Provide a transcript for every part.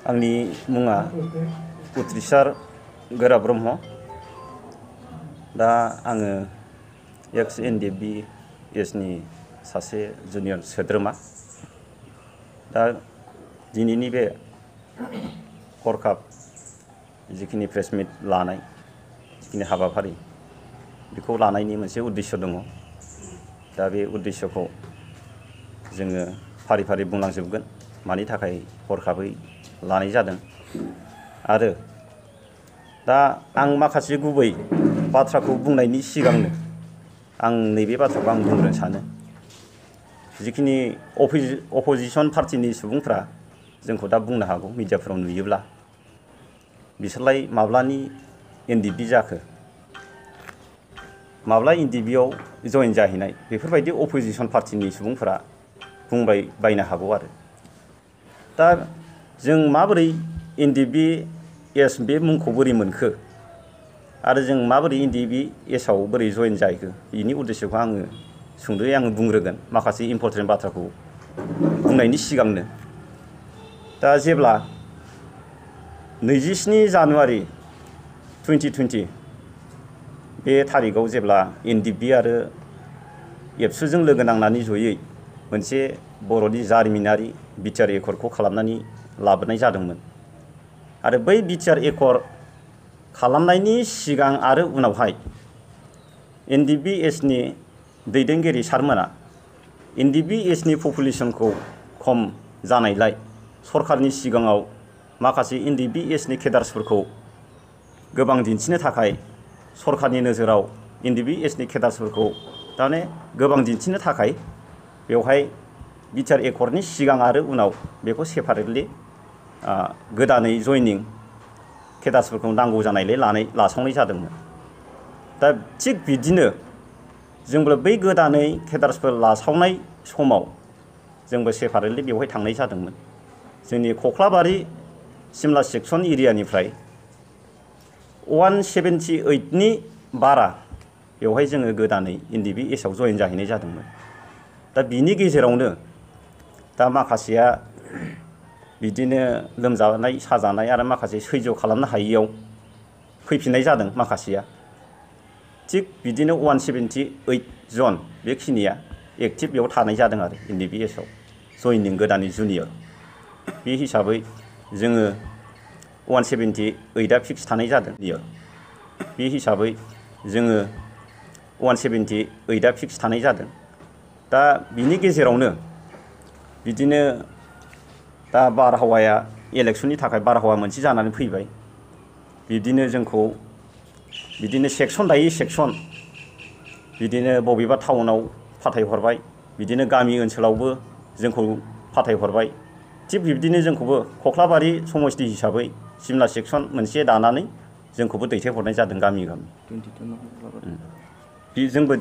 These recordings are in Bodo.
आंनि मुङा उथ्रिसार गोरा ब्रह्म। दा आङो एक्स NDBS नि सासे जुनियर सोद्रोमा। दा दिनैनि बे हरखाब जिखिनि प्रेस मिट लानाय जिखिनि हाबाफारि बेखौ लानायनि मोनसे उद्देश्य दङ। दा बे उद्देश्यखौ जोङो फारि फारि बुंलांजोबगोन मानि थाखाय हरखाबै लानाय जादों। आरो दा आं माखासे गुबै बाथ्राखौ बुंनायनि सिगांनो आं नैबे बाथ्राखौ आं बुंग्रोनो सानो। जिखिनि अपोजिशन पार्टिनि सुबुंफ्रा जोंखौ दा बुंनो हागौ मिडियाफोराव नुयोब्ला बिसोरलाय माब्लानि NDB जाखो, माब्ला NDBआव जयेन जाहैनाय, बेफोरबायदि अपोजिशन पार्टिनि सुबुंफोरा बुंबाय बायनो हागौ। आरो दा जों माबोरै NDBS बे मुंखौ बोरै मोनखो आरो जों माबोरै NDBSआव बोरै जयेन जाहैखो बेनि उद्देश्यखौ आङो सुंद'यै बुंग्रोगोन माखासे इम्परटेन्ट बाथ्राखौ बुंनायनि सिगांनो। दा जेब्ला 27 जानुवारि 2020 बे थारिखआव जेब्ला NDB आरो एबसुजों लोगो नांनानै जयै मोनसे बर'नि जारिमिनारि बिटिआर एकर्डखौ खालामनानै लाबोनाय जादोंमोन। आरो बै बिटिआर एकर्ड खालामनायनि सिगां आरो उनावहाय NDBS नि दैदेनगिरि सारमोना NDBS नि पपुलेसनखौ खम जानायलाय सरकारनि सिगाङाव माखासे NDBS नि केडार्सफोरखौ गोबां दिन्थिनो थाखाय सरकारनि नोजोराव NDBS नि केडार्सफोरखौ थारमाने गोबां दिन्थिनो थाखाय बेवहाय बिटिआर एकर्डनि सिगां आरो उनाव बेखौ सेपारेटलि गोदानै जयनिं केडार्सफोरखौ नांगौ जानायलाय लासावनाय जादोंमोन। दा थिग बिदिनो जोंबो बै गोदानै केडार्सफोर लासावनाय समाव जोंबो सेपारेटलि बेवहाय थांनाय जादोंमोन। जोंनि कख्लाबारि सिमला सेक्सन एरियानिफ्राय 178 नि बारा बेवहाय जोङो गोदानै NDBSआव जयेन जाहैनाय जादोंमोन। दा बिनि गेजेरावनो दा माखासेया बिदिनो लोमजानाय साजानाय आरो माखासे सैज' खालामनो हायियाव फैफिननाय जादों माखासेया। थिग बिदिनो 178 जन बेखिनिया एक्टिभ बेयाव थानाय जादों आरो NDBSआव जयनिं गोदानै जुनियर। बे हिसाबै जोङो 178आ फिक्स थानाय जादों। बे हिसाबै जोङो 178आ फिक्स थानाय जादों। दा बिनि गेजेरावनो बिदिनो दा बारहावाया इलेक्सननि थाखाय बारहावा मोनसे जानानै फैबाय। बिदिनो जोंखौ बिदिनो सेक्सन लायै सेक्सन बिदिनो बबेबा टाउनाव फाथायहरबाय, बिदिनो गामि ओनसोलावबो जोंखौ फाथायहरबाय। थिग बिब्दिनो जोंखौबो कख्लाबारि समस्ति हिसाबै सिमला सेक्सन मोनसे दानानै जोंखौबो दैथायहरनाय जादों गामि गामि। जोंबो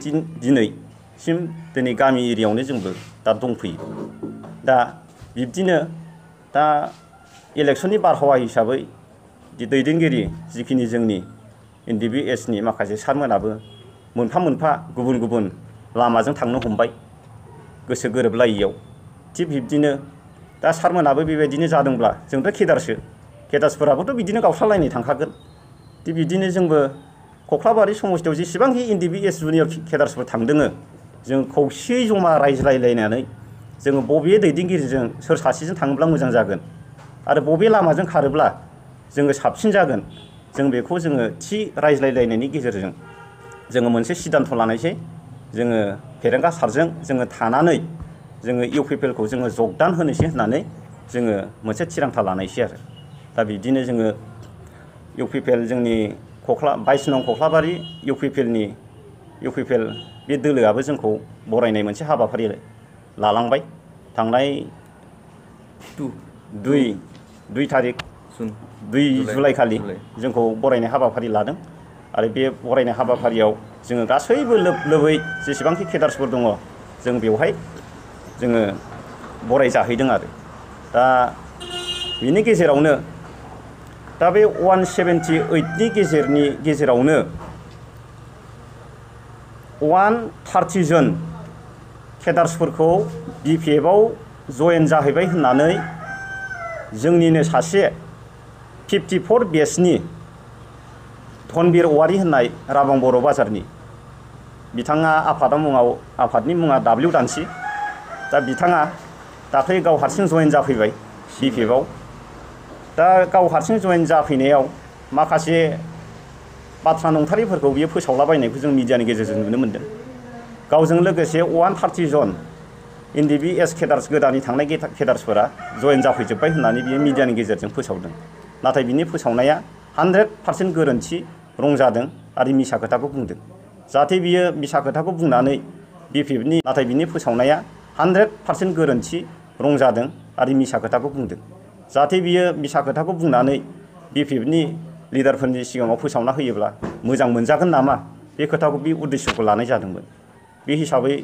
दिनै गामि एरियायावनो जोंबो दा दंफैयो। दा बिब्दिनो दा इलेक्सननि बारहावा हिसाबै दैदेनगिरि जिखिनि जोंनि NDBS नि माखासे सारमोनाबो मोनफा मोनफा गुबुन गुबुन लामाजों थांनो हमबाय गोसो गोरोबलायियाव। थिग बिब्दिनो दा सारमोनाबो बेबायदिनो जादोंब्ला जोंथ' केडार्सफोराबोथ' बिदिनो गावस्रालायनाय थांखागोन। थिग बिदिनो जोंबो कख्लाबारि समस्तियाव जेसेबांखि NDBS जुनियर केडार्सफोर थांदोङो जों खौसेयै जमा रायज्लायलायनानै जोङो बबे दैदेनगिरिजों सोर सासेजों थाङोब्ला मोजां जागोन आरो बबे लामाजों खारोब्ला जोङो साबसिन जागोन, जों बेखौ जोङो थि रायज्लायलायनायनि गेजेरजों जोङो मोनसे सिद्धान्त लानायसै। जोङो फेरेंगा सारजों जोङो थानानै जोङो UPPLखौ जोङो जगदान होनोसै होननानै जोङो मोनसे थिरांथा लानायसै आरो। दा बिदिनो जोङो UPPL जोंनि 22 नं कख्लाबारि UPPL बे दोलोआबो जोंखौ बरायनाय मोनसे हाबाफारि लालांबाय। थांनाय 2 थारिख 2 जुलाइ खालि जोंखौ बरायनाय हाबाफारि लादों। आरो बे बरायनाय हाबाफारियाव जोङो गासैबो लोब लोबै जेसेबांखि केडार्सफोर दङ जों बेवहाय जोङो बराय जाहैदों आरो। दा बिनि गेजेरावनो दा बे 178नि गेजेरावनो 130 जन केडार्सफोरखौ BPFआव जयेन जाहैबाय होननानै जोंनिनो सासे 54 बेचनि धनबीर औवारी होननाय राबां बर' बाजारनि बिथाङा आफादनि मुङा W दानसि। दा बिथाङा दाख्लै गाव हारसिं जयेन जाफैबाय BPF-आव। दा गाव हारसिं जयेन जाफैनायाव माखासे बाथ्रा नंथारैफोरखौ बियो फोसावलाबायनायखौ जों मिडियानि गेजेरजों नुनो मोन्दों। गावजों लोगोसे 130 जन NDBS केडार्स गोदानै थांनाय केडार्सफोरा जयेन जाफैजोब्बाय होननानै बियो मिडियानि गेजेरजों फोसावदों। नाथाय बिनि फोसावनाया 100% गोरोन्थि रं जादों आरो मिसा खोथाखौ बुंदों। जाहाथे बियो मिसा खोथाखौ बुंनानै BPF-नि नाथाय बिनि फोसावनाया 100% गोरोन्थि रं जादों आरो मिसा खोथाखौ बुंदों। जाहाथे बियो मिसा खोथाखौ बुंनानै BPF-नि लिडारफोरनि सिगाङाव फोसावना होयोब्ला मोजां मोनजागोन नामा, बे खोथाखौ बे उद्देश्यखौ लानाय जादोंमोन। बे हिसाबै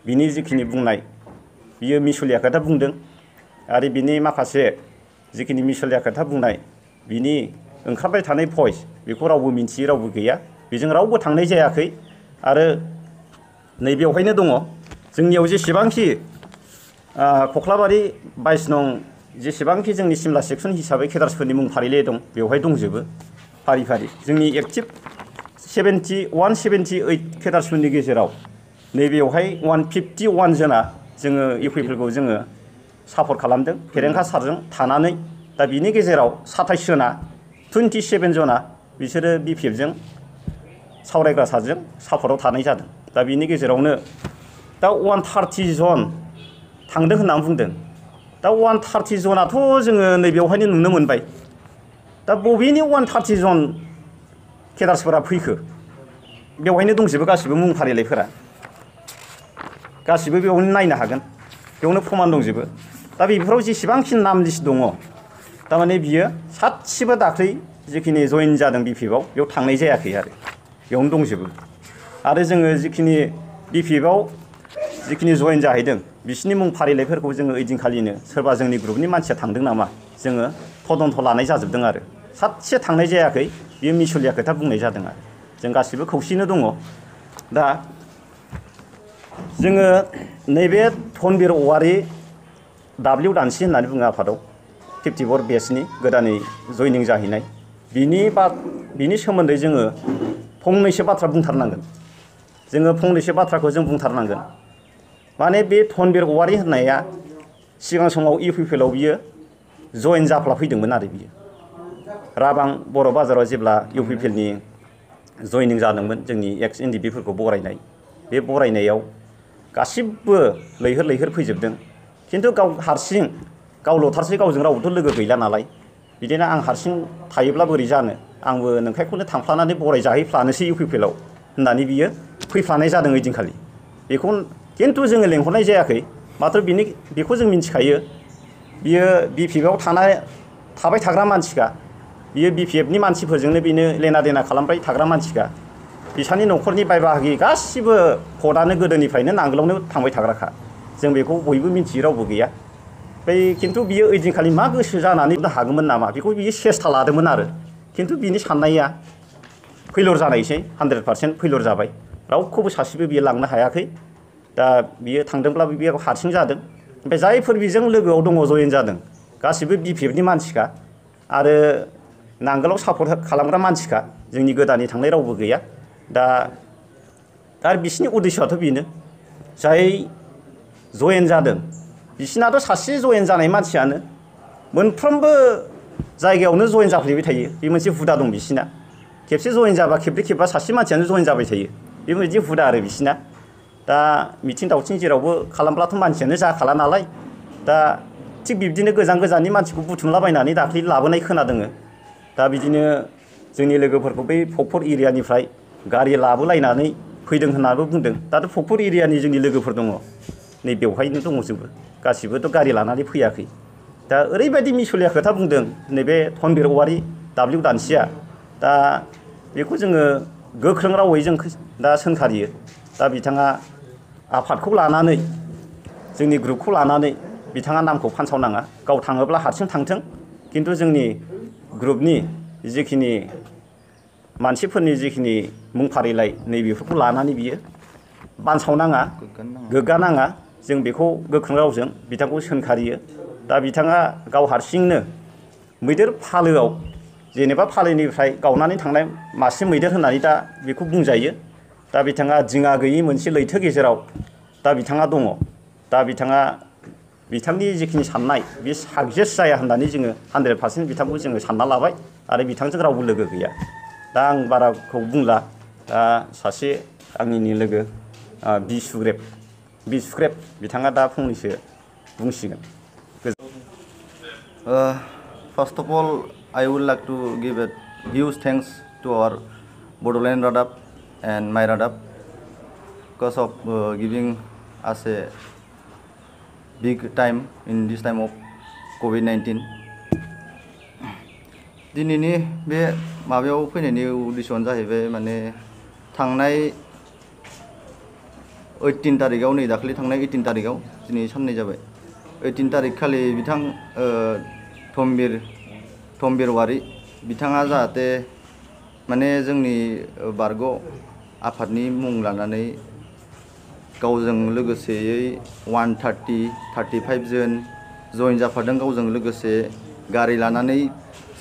बिनि जिखिनि बुंनाय बियो मिसलिया खोथा बुंदों आरो बिनि माखासे जिखिनि मिसलिया खोथा बुंनाय बिनि ओंखारबाय थानाय भइस बेखौ रावबो मिन्थियै रावबो गैया। बेजों रावबो थांनाय जायाखै आरो नैबेवहायनो दङ जोंनियाव जेसेबांखि कख्लाबारि 22 नं जेसेबांखि जोंनि सिमला सेक्सन हिसाबै केडार्सफोरनि मुं फारिलाइ दं बेवहाय दंजोबो फारि फारि। जोंनि एक्टिभ 178 केडार्सफोरनि गेजेराव नैबेवहाय 151 जना जोङो UPPLखौ जोङो सापर्ट खालामदों फेरेंखा सारजों थानानै। दा बिनि गेजेराव 27 जना 27 जना बिसोरो BPF-जों सावरायग्रा सारजों सापर्टआव थानाय जादों। दा बिनि गेजेरावनो दा 130 जन थांदों होननानै बुंदों। दा 130 जनाथ' जोङो नैबेवहायनो नुनो मोनबाय। दा बबेनि 130 जन केडार्सफोरा फैखो? बेवहायनो दंजोबो गासिबो मुं फारिलाइफोरा, गासिबो बेयावनो नायनो हागोन, बेयावनो प्रमान दंजोबो। दा बेफोराव जेसेबांखिनि नाम लिस्ट दङ थारमाने बियो सासेबो दाख्लै जिखिनि जयेन जादों BPF-आव बेयाव थांनाय जायाखै आरो बेयावनो दंजोबो। आरो जोङो जिखिनि BPF-आव जिखिनि जयेन जाहैदों बिसिनि मुं फारिलाइफोरखौ जोङो ओइदिनखालिनो सोरबा जोंनि ग्रुपनि मानसिया थांदों नामा जोङो तदन्थ लानाय जाजोबदों आरो सासे थांनाय जायाखै। बियो मिसलिया खोथा बुंनाय जादों आरो जों गासिबो खौसेयैनो दङ। दा जोङो नैबे धनबीर औवारी W दानसि होननानै बुङो आफादाव 54 बेचनि गोदानै जयनिं जाहैनाय बिनि सोमोन्दै जोङो फंनैसो बाथ्रा बुंथारनांगोन। जोङो फंनैसो बाथ्राखौ जों बुंथारनांगोन। माने बे धनबीर औवारी होननाया सिगां समाव UPPLआव बियो जयेन जाफ्लाफैदोंमोन आरो बियो राबां बर' बाजाराव जेब्ला UPPLनि जयनिं जादोंमोन जोंनि एक्स NDB-फोरखौ बरायनाय, बे बरायनायाव गासिबो लैहोर लैहोर फैजोबदों। खिन्थु गाव हारसिं गावल'थारसै, गावजों रावबोथ' लोगो गैला नालाय। बिदिनो आं हारसिं थायोब्ला बोरै जानो, आंबो नोंखायखौनो थांफ्लानानै बराय जाहैफ्लानोसै UPPLआव होननानै बियो फैफ्लानाय जादों ओइदिनखालि। बेखौ खिन्थु जोङो लेंहरनाय जायाखै। माथ्र बेखौ जों मिथिखायो बियो BPF-आव थाबाय थाग्रा मानसिखा, बियो BPF-नि मानसिफोरजोंनो बेनो लेना देना खालामबाय थाग्रा मानसिखा। बिसानि न'खरनि बाय बाहागि गासिबो भटआनो गोदोनिफ्रायनो नांगोलावनो थांबाय थाग्राखा। जों बेखौ बयबो मिथियै रावबो गैया। खिन्थु बियो ओइदिनखालि मा गोसो जानानै हागौमोन नामा बेखौ बियो सेस्था लादोंमोन आरो खिन्थु बिनि साननाया फैलर जानायसै, 100% फैलर जाबाय। रावखौबो सासेबो बियो लांनो हायाखै। दा बियो थांदोंब्लाबो बियो हारसिं जादों। ओमफ्राय जायफोर बेजों लोगोआव दङ जयेन जादों गासिबो BPF-नि मानसिखा आरो नांगोलाव सापर्ट खालामग्रा मानसिखा। जोंनि गोदानै थांनाय रावबो गैया। दा बिसिनि उद्देश्यआथ' बेनो जाय जयेन जादों बिसिनाथ' सासे जयेन जानाय मानसियानो मोनफ्रोमबो जायगायावनो जयेन जाफ्लेबाय थायो। बे मोनसे हुदा दं बिसिना। खेबसे जयेन जाबा खेबब्रै खेबबा सासे मानसियानो जयेन जाबाय थायो। बेबायदि हुदा आरो बिसिना। दा मिथिं दावथिं जेरावबो खालामब्लाथ' मानसियानो जाखाला नालाय। दा थिग बिब्दिनो गोजान गोजाननि मानसिखौ बुथुमलाबायनानै दाख्लै लाबोनाय खोनादों। दा बिदिनो जोंनि लोगोफोरखौ बै भकपुर एरियानिफ्राय गारि लाबोलायनानै फैदों होननाबो बुंदों। दाथ' भकपुर एरियानि जोंनि लोगोफोर दङ, नै बेवहायनो दंजोबो, गासिबोथ' गारि लानानै फैयाखै। दा ओरैबायदि मिसलिया खोथा बुंदों नैबे धनबीर औवारी W दानसिया। दा बेखौ जोङो गोख्रों रावै जों दा सोंखारियो। दा बिथाङा आफादखौ लानानै जोंनि ग्रुपखौ लानानै बिथाङा नामखौ फानसावनाङा। गाव थाङोब्ला हारसिं थांथों, खिन्थु जोंनि ग्रुपनि जिखिनि मानसिफोरनि जिखिनि मुं फारिलाइ नैबेफोरखौ लानानै बियो बानसावनाङा, गोग्गानाङा। जों बेखौ गोख्रों रावजों बिथांखौ सोंखारियो। दा बिथाङा गाव हारसिंनो मैदेर फालोआव जेनेबा फालोनिफ्राय गावनानै थांनाय मासे मैदेर होननानै दा बेखौ बुंजायो। दा बिथाङा दिङा गैयै मोनसे लैथो गेजेराव दा बिथाङा दङ। दा बिथांनि जिखिनि साननाय बे साक्सेस जाया होननानै जोङो 100% बिथांखौ जोङो सानना लाबाय आरो बिथांजों रावबो लोगो गैया। दा आं बाराखौ बुंला। दा सासे आंनिनो लोगो बि सुग्रेब बिथाङा दा फंनैसो बुंसिगोन। First of all, I would like to give a huge thanks to our Bodoland Radap and My Radap because of giving us a big time in this time of COVID-19. दिनैनि बे माबायाव फैनायनि उद्देश्यआनो जाहैबाय माने थांनाय 18 तारिखाव नै दाखालि थांनाय 18 तारिखाव दिनै साननै जाबाय 18 तारिख खालि बिथां थमबिर वारि बिथाङा जाहाथे माने जोंनि बारग' आफादनि मुं लानानै गावजों लोगोसेयै 135 जन जइन जाफादों। गावजों लोगोसे गारि लानानै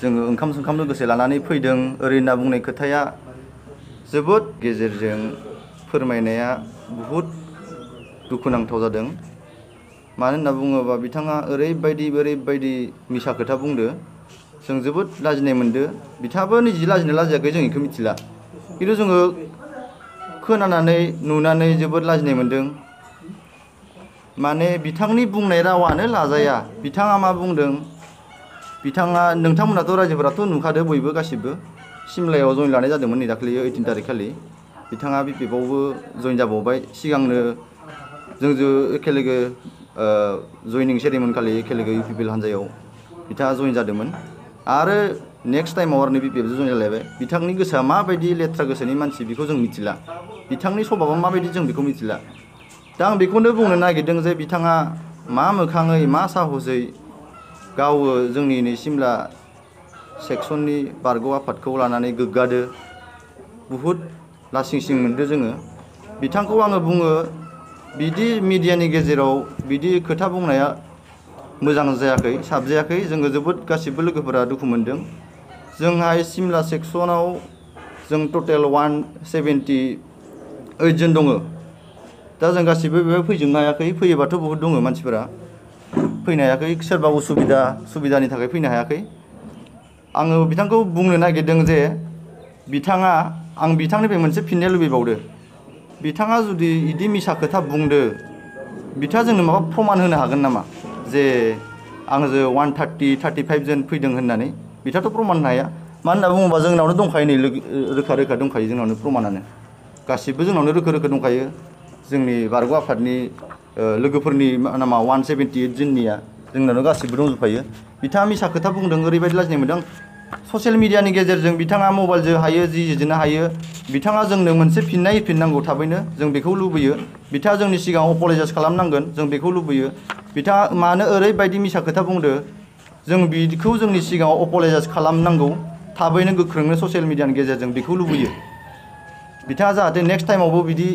जोङो ओंखाम लोगोसे लानानै फैदों। ओरै होनना बुंनाय खोथाया जोबोद गेजेरजों फोरमायनाया बहुद दुखुनांथाव जादों। मानो होनना बुङोबा बिथाङा ओरैबायदि मिसा खोथा बुंदो जों जोबोद लाजिनाय मोनदो। बिथाङाबो निजि लाजिनो लाजियाखै जों बेखौ मिथिला, खिन्थु जोङो खोनानानै नुनानै जोबोद लाजिनाय मोनदों। माने बिथांनि बुंनाय रावानो लाजाया। बिथाङा मा बुंदों, बिथाङा नोंथांमोनाथ' रायजोफोराथ' नुखादो बयबो गासिबो सिमलायाव जइन लानाय जादोंमोन नै दाखालि 18 तारिख खालि। बिथाङा BPFआवबो जइन जाबावबाय। सिगांनो जोंजों एखेलोगो जइनिं सेरेमनि खालि एखेलोगो UPPL हान्जायाव बिथाङा जइन जादोंमोन आरो नेक्स्ट टाइमाव आरो BPFजों जइन जालायबाय। बिथांनि गोसोआ माबायदि लेथ्रा गोसोनि मानसि बेखौ जों मिथिला, बिथांनि स्वभाबा माबायदि जों बेखौ मिथिला। दा आं बेखौनो बुंनो नागिरदों जे बिथाङा मा मोखाङै मा साहसै गावो जोंनि नै सिमला सेक्सननि बारग' आफादखौ लानानै गोग्गादो। बहुद लासिंसिं मोनदो जोङो। बिथांखौ आङो बुङो बिदि मिडियानि गेजेराव बिदि खोथा बुंनाया मोजां जायाखै, साबजायाखै। जोङो जोबोद गासिबो लोगोफोरा दुखु मोनदों। जोंहा सिमला सेक्सनाव जों टटेल 178 जन दङ। दा जों गासिबो बेवहाय फैजोबनो हायाखै। फैयोबाथ' बहुद दङ मानसिफोरा, फैनो हायाखै। सोरबा सुबिदानि थाखाय फैनो हायाखै। आङो बिथांखौ बुंनो नागिरदों जे बिथाङा, आं बिथांनिफ्राय मोनसे फिननाय लुबैबावदो। बिथाङा जुदि इदि मिसा खोथा बुंदो, बिथाङा जोंनो माबा प्रमान होनो हागोन नामा जे आंजों 135 जन फैदों होननानै? बिथाङाथ' प्रमान होनो हाया। मानो होनना बुङोबा जोंनावनो दंखायो नै रोखा दंखायो, जोंनावनो प्रमानानो गासिबो जोंनावनो रोखा दंखायो। जोंनि बारग' आफादनि लोगोफोरनि नामा 178 जननिया जोंनावनो गासिबो दंजोबखायो। बिथाङा मिसा खोथा बुंदों, ओरैबायदि लाजिनाय मोनदों। ससियेल मिडियानि गेजेरजों बिथाङा मबाइलजों हायो जिजोंनो हायो बिथाङा जोंनो मोनसे फिननाय होफिननांगौ थाबैनो, जों बेखौ लुबैयो। बिथाङा जोंनि सिगाङाव अपलजाइस खालामनांगोन, जों बेखौ लुबैयो। बिथाङा मानो ओरैबायदि मिसा खोथा बुंदो, जों बिखौ जोंनि सिगाङाव अपलजाइस खालामनांगौ थाबैनो गोख्रोंनो ससियेल मिडियानि गेजेरजों बेखौ लुबैयो। बिथाङा जाहाथे नेक्स्ट टाइमावबो बिदि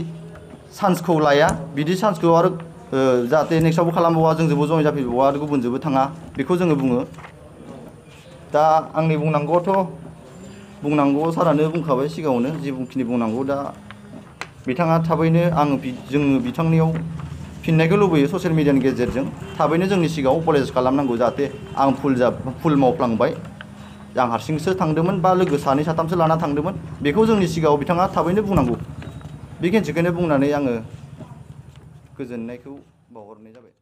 चान्सखौ लाया, बिदि चान्सखौ आरो जाहाथे नेक्स्टआवबो खालामबावा, जोंजोंबो जइन जाफैबावा आरो गुबुनजोंबो थाङा, बेखौ जोङो बुङो। दा आंनि बुंनांगौआ सारानो बुंखाबाय सिगाङावनो जिखिनि बुंनांगौ। दा बिथाङा थाबैनो जोङो बिथांनियाव फिननायखौ लुबैयो ससियेल मिडियानि गेजेरजों। थाबैनो जोंनि सिगाङाव अपलजाइस खालामनांगौ, जाहाथे आं भुल मावफ्लांबाय, आं हारसिंसो थांदोंमोन बा लोगो सानै साथामसो लाना थांदोंमोन, बेखौ जोंनि सिगाङाव बिथाङा थाबैनो बुंनांगौ। बेखिनिखौनो बुंनानै आङो गोजोननायखौ बावहरनाय जाबाय।